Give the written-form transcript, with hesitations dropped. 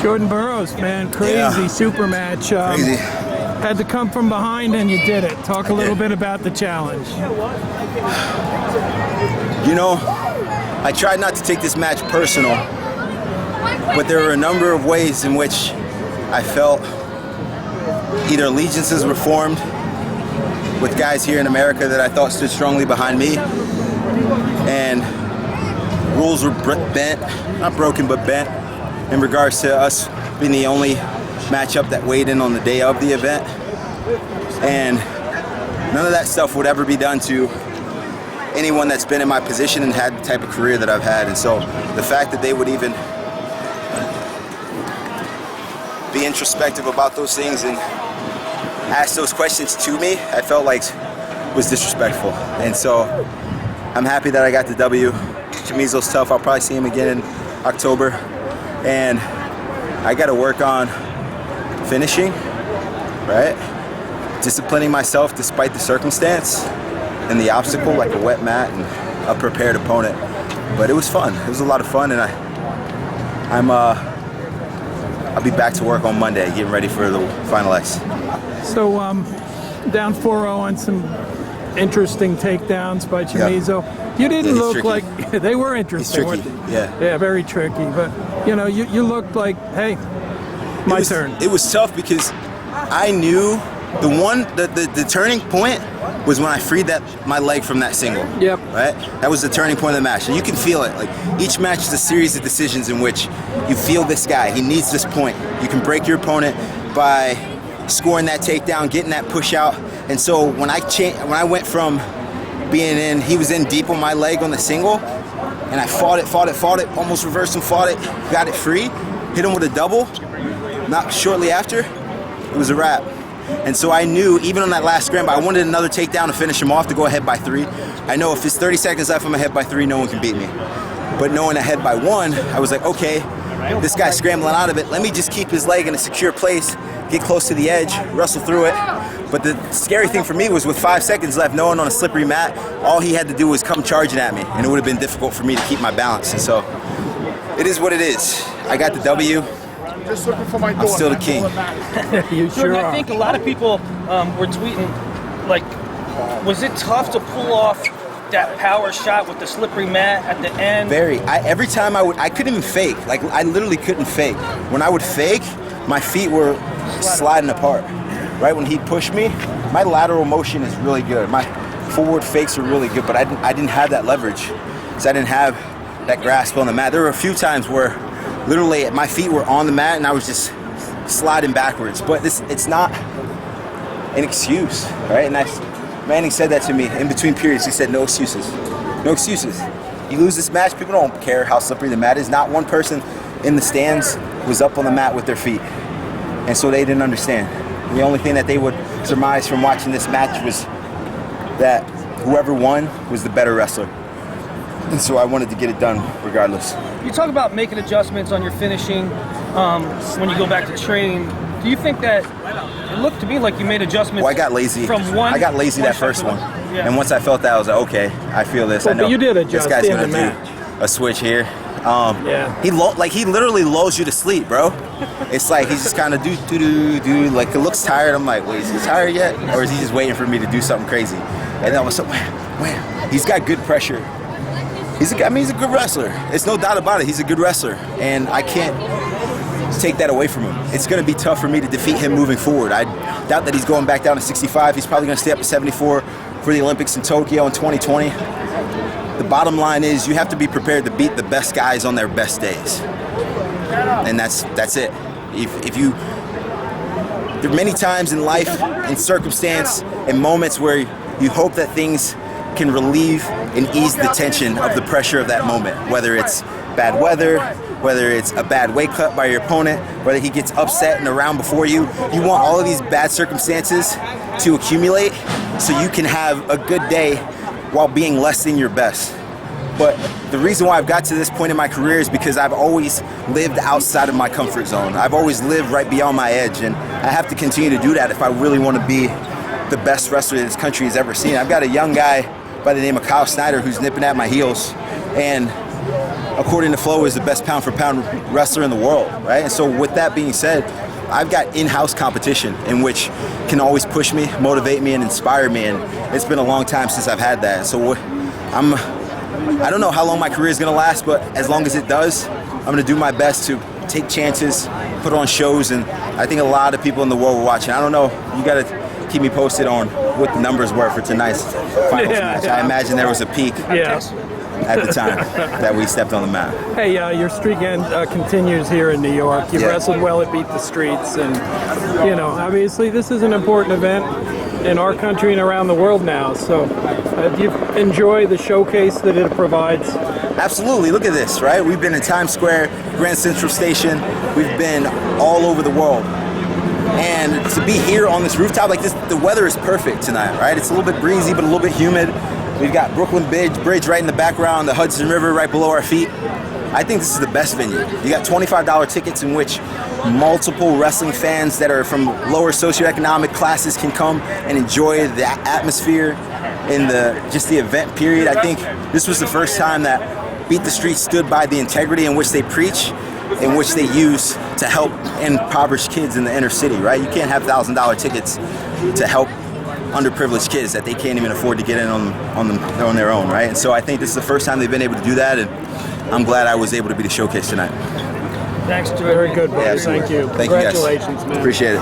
Jordan Burroughs, man, crazy super match. Crazy. Had to come from behind and you did it. Talk a little bit about the challenge. You know, I tried not to take this match personal, but there were a number of ways in which I felt either allegiances were formed with guys here in America that I thought stood strongly behind me, and rules were bent, not broken, but bent, in regards to us being the only matchup that weighed in on the day of the event. And none of that stuff would ever be done to anyone that's been in my position and had the type of career that I've had. And so the fact that they would even be introspective about those things and ask those questions to me, I felt like was disrespectful. And so I'm happy that I got the W. Chamizo's tough. I'll probably see him again in October. And I got to work on finishing, right? Disciplining myself despite the circumstance and the obstacle, like a wet mat and a prepared opponent. But it was fun. It was a lot of fun, and I'll be back to work on Monday, getting ready for the Final X. So down 4-0 on some interesting takedowns by Chamizo. Yeah. You didn't look tricky. like they were interesting. He's tricky. Yeah, very tricky. But you know, you looked like, hey, my turn. It was tough because I knew the turning point was when I freed my leg from that single. Yep. Right? That was the turning point of the match. And you can feel it. Like each match is a series of decisions in which you feel this guy. He needs this point. You can break your opponent by scoring that takedown, getting that push out. And so when I went from being in, he was in deep on my leg on the single, and I fought it, almost reversed him, fought it, got it free, hit him with a double. Not shortly after, it was a wrap. And so I knew, even on that last scramble, I wanted another takedown to finish him off, to go ahead by 3. I know if it's 30 seconds left, I'm ahead by 3, no one can beat me. But knowing ahead by 1, I was like, okay, this guy's scrambling out of it. Let me just keep his leg in a secure place, get close to the edge, wrestle through it. But the scary thing for me was with 5 seconds left, knowing on a slippery mat, all he had to do was come charging at me, and it would have been difficult for me to keep my balance. And so it is what it is. I got the W. I'm still the king. You sure are. I think a lot of people were tweeting, like, was it tough to pull off that power shot with the slippery mat at the end? Very. Every time I couldn't even fake. Like, I literally couldn't fake. When I would fake, my feet were sliding apart. Right when he pushed me, my lateral motion is really good. My forward fakes are really good, but I didn't have that leverage. So I didn't have that grasp on the mat. There were a few times where literally my feet were on the mat and I was just sliding backwards. But it's not an excuse, right? And Manning said that to me in between periods. He said, no excuses. No excuses. You lose this match, people don't care how slippery the mat is. Not one person in the stands was up on the mat with their feet. And so they didn't understand. The only thing that they would surmise from watching this match was that whoever won was the better wrestler. And so I wanted to get it done regardless. You talk about making adjustments on your finishing when you go back to training. Do you think that it looked to me like you made adjustments? Well, I got lazy. I got lazy that first one. Yeah. And once I felt that, I was like, okay, I feel this. Well, I know but you did adjust this guy's in going the to match. do a switch here. Yeah. He literally lulls you to sleep, bro. It's like he's just kind of do. Like, it looks tired. I'm like, wait, is he tired yet? Or is he just waiting for me to do something crazy? And then I was like, wham. He's got good pressure. He's a good wrestler. It's no doubt about it. He's a good wrestler. And I can't take that away from him. It's going to be tough for me to defeat him moving forward. I doubt that he's going back down to 65. He's probably going to stay up to 74 for the Olympics in Tokyo in 2020. The bottom line is you have to be prepared to beat the best guys on their best days. And that's it. If you, there are many times in life, in circumstance, in moments where you hope that things can relieve and ease the tension of the pressure of that moment, whether it's bad weather, whether it's a bad weight cut by your opponent, whether he gets upset in a round before you. You want all of these bad circumstances to accumulate so you can have a good day while being less than your best. But the reason why I've got to this point in my career is because I've always lived outside of my comfort zone. I've always lived right beyond my edge, and I have to continue to do that if I really want to be the best wrestler this country has ever seen. I've got a young guy by the name of Kyle Snyder who's nipping at my heels, and according to Flo, is the best pound for pound wrestler in the world, right? And so with that being said, I've got in-house competition in which can always push me, motivate me, and inspire me. And it's been a long time since I've had that. So I don't know how long my career is going to last, but as long as it does, I'm going to do my best to take chances, put on shows, and I think a lot of people in the world were watching. I don't know. You got to keep me posted on what the numbers were for tonight's finals match. I imagine there was a peak at the time that we stepped on the mat. Hey, your streak continues here in New York. You've wrestled well at Beat the Streets, and obviously this is an important event in our country and around the world now. So do you enjoy the showcase that it provides? Absolutely. Look at this, right? We've been in Times Square, Grand Central Station. We've been all over the world. And to be here on this rooftop like this, the weather is perfect tonight, right? It's a little bit breezy, but a little bit humid. We've got Brooklyn Bridge right in the background, the Hudson River right below our feet. I think this is the best venue. You got $25 tickets in which multiple wrestling fans that are from lower socioeconomic classes can come and enjoy the atmosphere in the event period. I think this was the first time that Beat the Street stood by the integrity in which they preach, in which they use to help impoverished kids in the inner city, right? You can't have $1,000 tickets to help underprivileged kids that they can't even afford to get in on their own, right? And so I think this is the first time they've been able to do that, and I'm glad I was able to be the showcase tonight. Thanks, Stuart. Very good, buddy. Yeah, Thank you. Thank you, guys. Congratulations, man. Appreciate it.